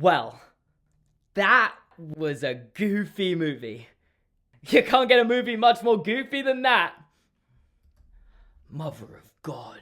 Well, that was a goofy movie. You can't get a movie much more goofy than that. Mother of God.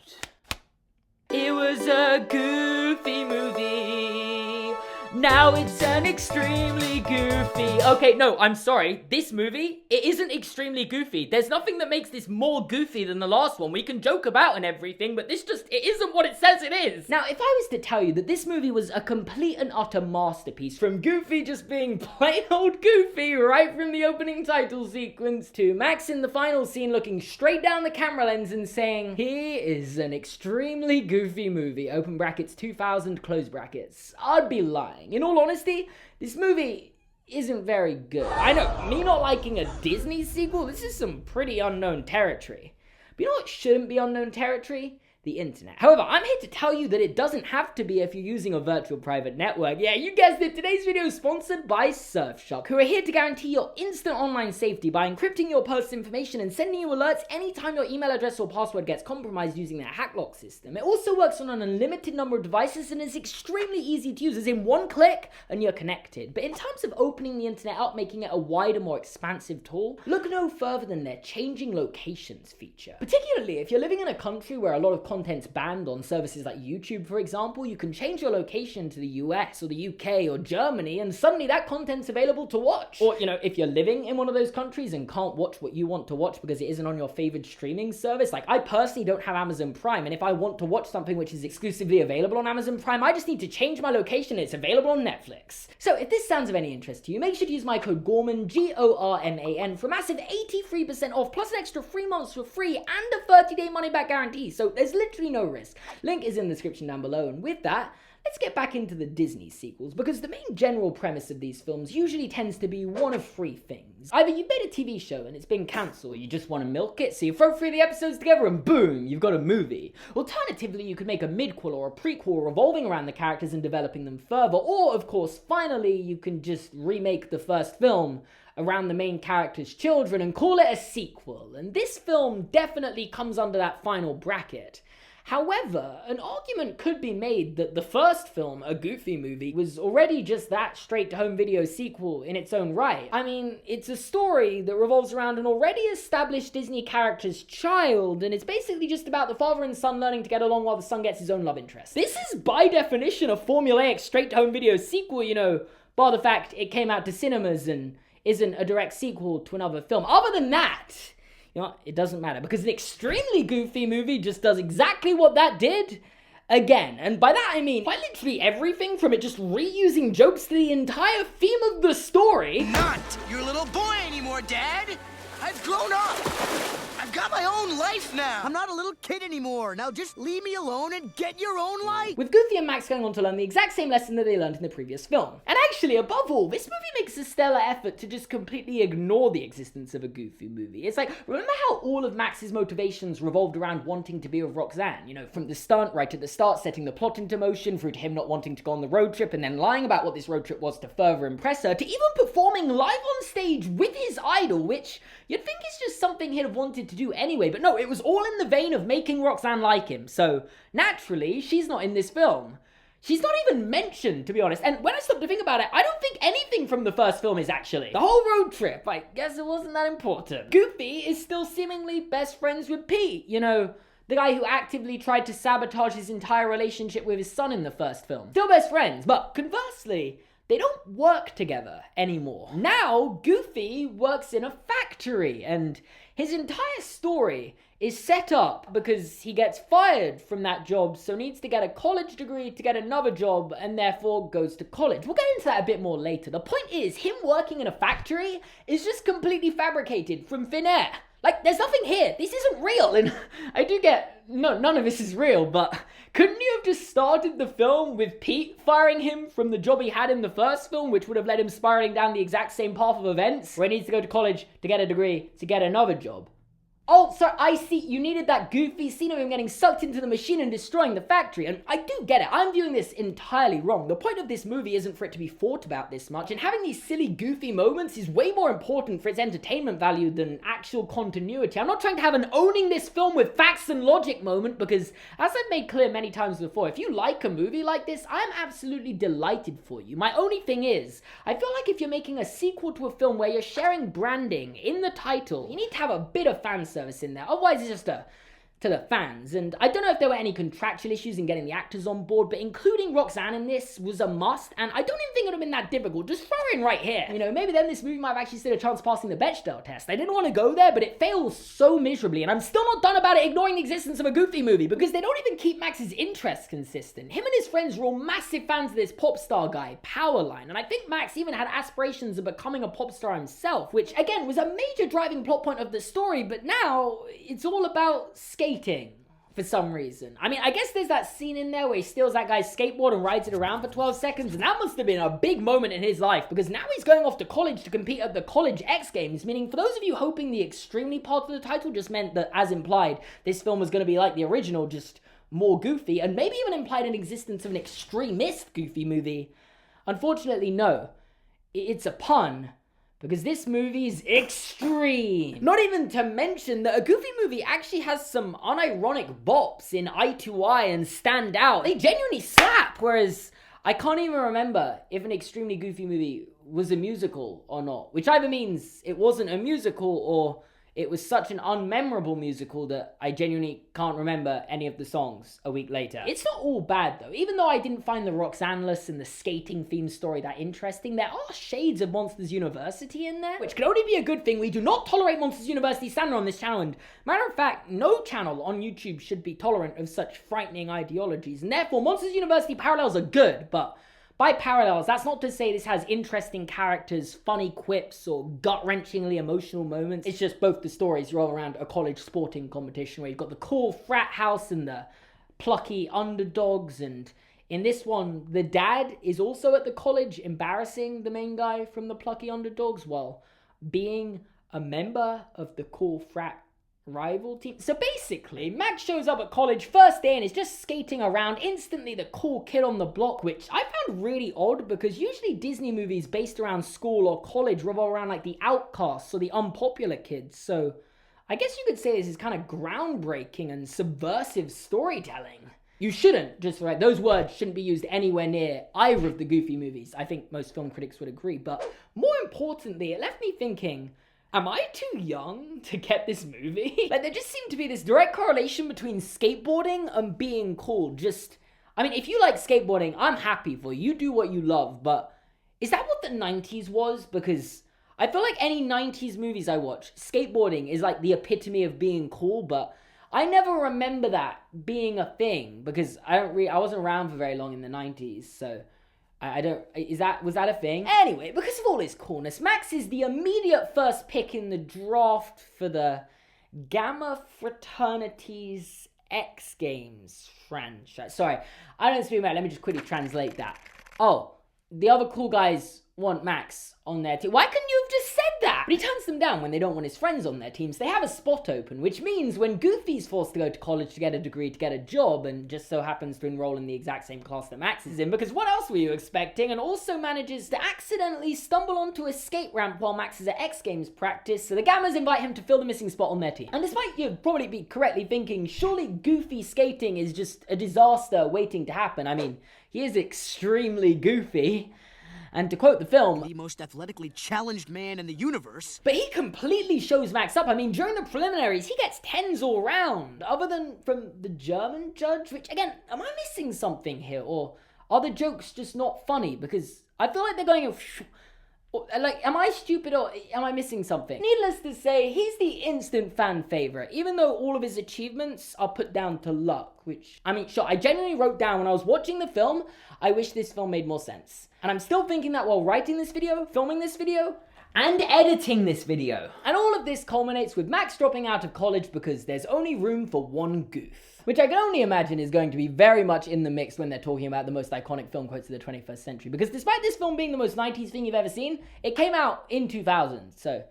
It was a goofy movie. Now it's an extremely goofy... Okay, no, I'm sorry. This movie, it isn't extremely goofy. There's nothing that makes this more goofy than the last one. We can joke about and everything, but this just, it isn't what it says it is. Now, if I was to tell you that this movie was a complete and utter masterpiece, from Goofy just being plain old Goofy right from the opening title sequence, to Max in the final scene looking straight down the camera lens and saying, "He is an extremely goofy movie," open brackets 2000, close brackets, I'd be lying. In all honesty, this movie isn't very good. I know, me not liking a Disney sequel, this is some pretty unknown territory. But you know what shouldn't be unknown territory? The internet. However, I'm here to tell you that it doesn't have to be if you're using a virtual private network. Yeah, you guessed it, today's video is sponsored by Surfshark, who are here to guarantee your instant online safety by encrypting your personal information and sending you alerts anytime your email address or password gets compromised using their hacklock system. It also works on an unlimited number of devices and is extremely easy to use, as in one click and you're connected. But in terms of opening the internet up, making it a wider, more expansive tool, look no further than their changing locations feature. Particularly if you're living in a country where a lot of content's banned on services like YouTube, for example, you can change your location to the US or the UK or Germany and suddenly that content's available to watch. Or, you know, if you're living in one of those countries and can't watch what you want to watch because it isn't on your favorite streaming service, like I personally don't have Amazon Prime, and if I want to watch something which is exclusively available on Amazon Prime, I just need to change my location and it's available on Netflix. So if this sounds of any interest to you, make sure to use my code GORMAN, GORMAN, for a massive 83% off plus an extra 3 months for free and a 30-day money-back guarantee. So there's literally no risk. Link is in the description down below, and with that, let's get back into the Disney sequels, because the main general premise of these films usually tends to be one of three things. Either you've made a TV show and it's been cancelled, or you just want to milk it, so you throw 3 of the episodes together and boom, you've got a movie. Alternatively, you could make a midquel or a prequel revolving around the characters and developing them further, or of course, finally, you can just remake the first film around the main character's children and call it a sequel, and this film definitely comes under that final bracket. However, an argument could be made that the first film, A Goofy Movie, was already just that straight-to-home video sequel in its own right. I mean, it's a story that revolves around an already established Disney character's child, and it's basically just about the father and son learning to get along while the son gets his own love interest. This is by definition a formulaic straight-to-home video sequel, you know, bar the fact it came out to cinemas and isn't a direct sequel to another film. Other than that, you know, it doesn't matter, because an extremely goofy movie just does exactly what that did again. And by that I mean by literally everything from it just reusing jokes to the entire theme of the story. Not your little boy anymore, Dad! I've grown up! I've got my own life now! I'm not a little kid anymore. Now just leave me alone and get your own life! With Goofy and Max going on to learn the exact same lesson that they learned in the previous film. And actually, above all, this movie makes a stellar effort to just completely ignore the existence of a Goofy movie. It's like, remember how all of Max's motivations revolved around wanting to be with Roxanne? You know, from the stunt right at the start, setting the plot into motion, through to him not wanting to go on the road trip and then lying about what this road trip was to further impress her, to even performing live on stage with his idol, which you'd think is just something he'd have wanted to do anyway, but no, it was all in the vein of making Roxanne like him, so naturally, she's not in this film. She's not even mentioned, to be honest, and when I stopped to think about it, I don't think anything from the first film is actually. The whole road trip, I guess it wasn't that important. Goofy is still seemingly best friends with Pete, you know, the guy who actively tried to sabotage his entire relationship with his son in the first film. Still best friends, but conversely, they don't work together anymore. Now, Goofy works in a factory, and his entire story is set up because he gets fired from that job, so needs to get a college degree to get another job, and therefore goes to college. We'll get into that a bit more later. The point is, him working in a factory is just completely fabricated from thin air. Like, there's nothing here. This isn't real. And I do get, no, none of this is real, but couldn't you have just started the film with Pete firing him from the job he had in the first film, which would have led him spiraling down the exact same path of events, where he needs to go to college to get a degree to get another job? Oh, so I see, you needed that goofy scene of him getting sucked into the machine and destroying the factory, and I do get it. I'm viewing this entirely wrong. The point of this movie isn't for it to be thought about this much, and having these silly, goofy moments is way more important for its entertainment value than actual continuity. I'm not trying to have an owning this film with facts and logic moment, because, as I've made clear many times before, if you like a movie like this, I'm absolutely delighted for you. My only thing is, I feel like if you're making a sequel to a film where you're sharing branding in the title, you need to have a bit of fan service in there. Otherwise, it's just to the fans. And I don't know if there were any contractual issues in getting the actors on board, but including Roxanne in this was a must, and I don't even think it would have been that difficult. Just throw her in right here. You know, maybe then this movie might have actually stood a chance passing the Bechdel test. I didn't want to go there, but it fails so miserably, and I'm still not done about it ignoring the existence of a Goofy movie, because they don't even keep Max's interests consistent. Him and his friends were all massive fans of this pop star guy, Powerline, and I think Max even had aspirations of becoming a pop star himself, which, again, was a major driving plot point of the story, but now it's all about skating. For some reason. I mean, I guess there's that scene in there where he steals that guy's skateboard and rides it around for 12 seconds, and that must have been a big moment in his life, because now he's going off to college to compete at the College X Games, meaning for those of you hoping the extremely part of the title just meant that, as implied, this film was going to be like the original, just more goofy, and maybe even implied an existence of an extremist Goofy movie. Unfortunately, no. It's a pun. Because this movie's extreme. Not even to mention that a Goofy movie actually has some unironic bops in Eye to Eye and Stand Out. They genuinely slap, whereas I can't even remember if an extremely Goofy movie was a musical or not. Which either means it wasn't a musical or it was such an unmemorable musical that I genuinely can't remember any of the songs a week later. It's not all bad though. Even though I didn't find the Roxanne-less and the skating themed story that interesting, there are shades of Monsters University in there, which can only be a good thing. We do not tolerate Monsters University standard on this channel, and matter of fact, no channel on YouTube should be tolerant of such frightening ideologies, and therefore Monsters University parallels are good, but by parallels, that's not to say this has interesting characters, funny quips, or gut-wrenchingly emotional moments. It's just both the stories revolve around a college sporting competition where you've got the cool frat house and the plucky underdogs, and in this one, the dad is also at the college embarrassing the main guy from the plucky underdogs while being a member of the cool frat rival team. So basically, Max shows up at college first day and is just skating around, instantly the cool kid on the block, which I found really odd because usually Disney movies based around school or college revolve around like the outcasts or the unpopular kids. So I guess you could say this is kind of groundbreaking and subversive storytelling. You shouldn't, just right, those words shouldn't be used anywhere near either of the Goofy movies. I think most film critics would agree, but more importantly, it left me thinking, am I too young to get this movie? Like, there just seemed to be this direct correlation between skateboarding and being cool. Just, I mean, if you like skateboarding, I'm happy for you. You do what you love, but is that what the 90s was? Because I feel like any 90s movies I watch, skateboarding is like the epitome of being cool, but I never remember that being a thing because I wasn't around for very long in the 90s, so was that a thing? Anyway, because of all his coolness, Max is the immediate first pick in the draft for the Gamma Fraternity's X Games franchise. Sorry, I don't speak about it. Let me just quickly translate that. Oh, the other cool guys want Max on their team. Why couldn't you have just said that? But he turns them down when they don't want his friends on their teams. They have a spot open, which means when Goofy's forced to go to college to get a degree, to get a job, and just so happens to enroll in the exact same class that Max is in, because what else were you expecting? And also manages to accidentally stumble onto a skate ramp while Max is at X Games practice, so the Gammas invite him to fill the missing spot on their team. And despite you probably be correctly thinking, surely Goofy skating is just a disaster waiting to happen. I mean, he is extremely goofy. And to quote the film, the most athletically challenged man in the universe. But he completely shows Max up. I mean, during the preliminaries, he gets 10s all round. Other than from the German judge, which, again, am I missing something here? Or are the jokes just not funny? Because I feel like they're going, like, am I stupid or am I missing something? Needless to say, he's the instant fan favorite, even though all of his achievements are put down to luck, which, I mean, sure, I genuinely wrote down when I was watching the film, I wish this film made more sense. And I'm still thinking that while writing this video, filming this video, and editing this video. And all of this culminates with Max dropping out of college because there's only room for one goof. Which I can only imagine is going to be very much in the mix when they're talking about the most iconic film quotes of the 21st century. Because despite this film being the most 90s thing you've ever seen, it came out in 2000. So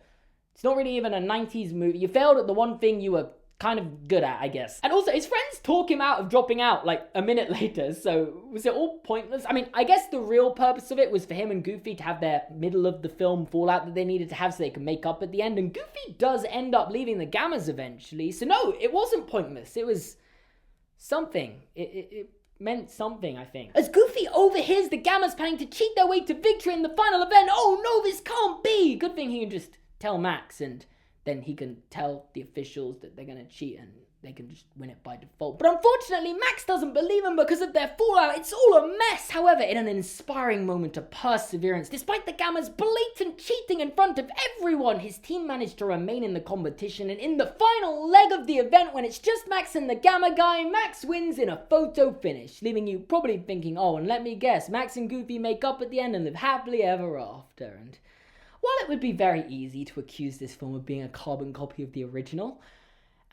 It's not really even a 90s movie. You failed at the one thing you were kind of good at, I guess. And also, his friends talk him out of dropping out like a minute later, so was it all pointless? I mean, I guess the real purpose of it was for him and Goofy to have their middle of the film fallout that they needed to have so they could make up at the end, and Goofy does end up leaving the Gammas eventually, so no, it wasn't pointless. It was something. It meant something, I think. As Goofy overhears the Gammas planning to cheat their way to victory in the final event, oh no, this can't be! Good thing he can just tell Max, and then he can tell the officials that they're gonna cheat and they can just win it by default. But unfortunately, Max doesn't believe him because of their fallout. It's all a mess. However, in an inspiring moment of perseverance, despite the Gamma's blatant cheating in front of everyone, his team managed to remain in the competition. And in the final leg of the event, when it's just Max and the Gamma guy, Max wins in a photo finish, leaving you probably thinking, oh, and let me guess, Max and Goofy make up at the end and live happily ever after. And while it would be very easy to accuse this film of being a carbon copy of the original,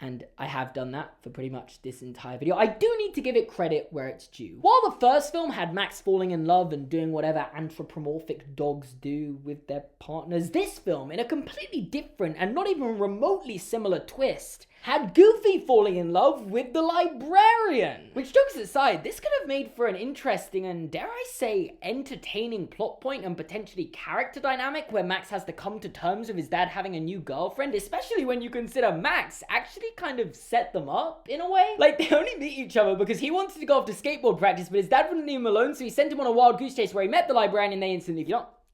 and I have done that for pretty much this entire video, I do need to give it credit where it's due. While the first film had Max falling in love and doing whatever anthropomorphic dogs do with their partners, this film, in a completely different and not even remotely similar twist, had Goofy falling in love with the librarian. Which, jokes aside, this could have made for an interesting and, dare I say, entertaining plot point and potentially character dynamic where Max has to come to terms with his dad having a new girlfriend, especially when you consider Max actually kind of set them up in a way. Like, they only meet each other because he wanted to go off to skateboard practice, but his dad wouldn't leave him alone, so he sent him on a wild goose chase where he met the librarian and they instantly,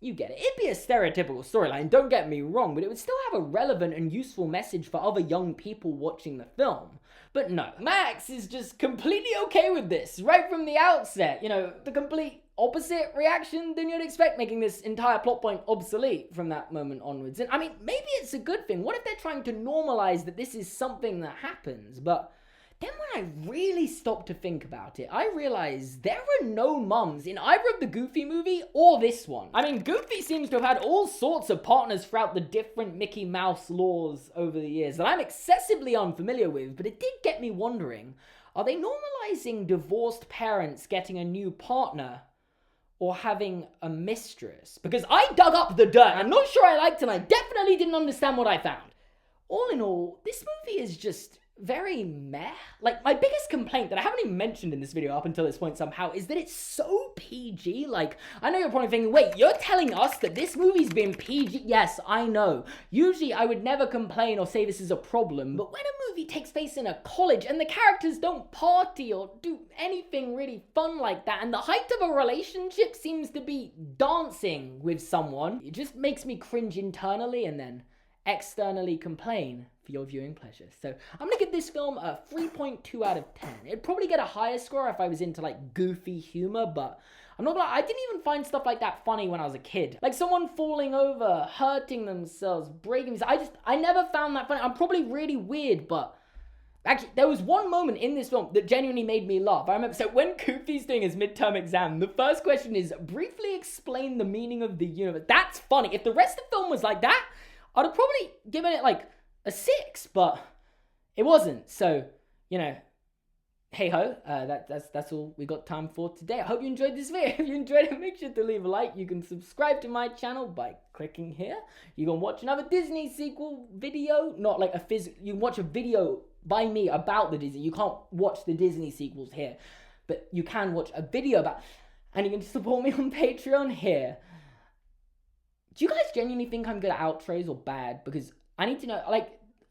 you get it. It'd be a stereotypical storyline, don't get me wrong, but it would still have a relevant and useful message for other young people watching the film. But no, Max is just completely okay with this, right from the outset. The complete opposite reaction than you'd expect, making this entire plot point obsolete from that moment onwards. And I mean, maybe it's a good thing. What if they're trying to normalize that this is something that happens? But then when I really stopped to think about it, I realized there are no mums in either of the Goofy movie or this one. I mean, Goofy seems to have had all sorts of partners throughout the different Mickey Mouse laws over the years that I'm excessively unfamiliar with, but it did get me wondering, are they normalizing divorced parents getting a new partner or having a mistress? Because I dug up the dirt, I'm not sure I liked it, and I definitely didn't understand what I found. All in all, this movie is just very meh. Like, my biggest complaint that I haven't even mentioned in this video up until this point somehow is that it's so PG. Like, I know you're probably thinking, wait, you're telling us that this movie's been PG? Yes, I know. Usually I would never complain or say this is a problem, but when a movie takes place in a college and the characters don't party or do anything really fun like that, and the height of a relationship seems to be dancing with someone, it just makes me cringe internally and then externally complain for your viewing pleasure. So I'm gonna give this film a 3.2 out of 10. It'd probably get a higher score if I was into like goofy humor, but I'm not gonna lie, I didn't even find stuff like that funny when I was a kid. Like someone falling over, hurting themselves, breaking themselves. I never found that funny. I'm probably really weird, but actually, there was one moment in this film that genuinely made me laugh. I remember, so when Goofy's doing his midterm exam, the first question is, briefly explain the meaning of the universe. That's funny. If the rest of the film was like that, I'd have probably given it like a 6, but it wasn't. So, hey ho, that's all we got time for today. I hope you enjoyed this video. If you enjoyed it, make sure to leave a like. You can subscribe to my channel by clicking here. You can watch another Disney sequel video, not like a you can watch a video by me about the Disney. You can't watch the Disney sequels here, but you can watch a video about, and you can support me on Patreon here. Do you guys genuinely think I'm good at outros or bad? Because I need to know, like,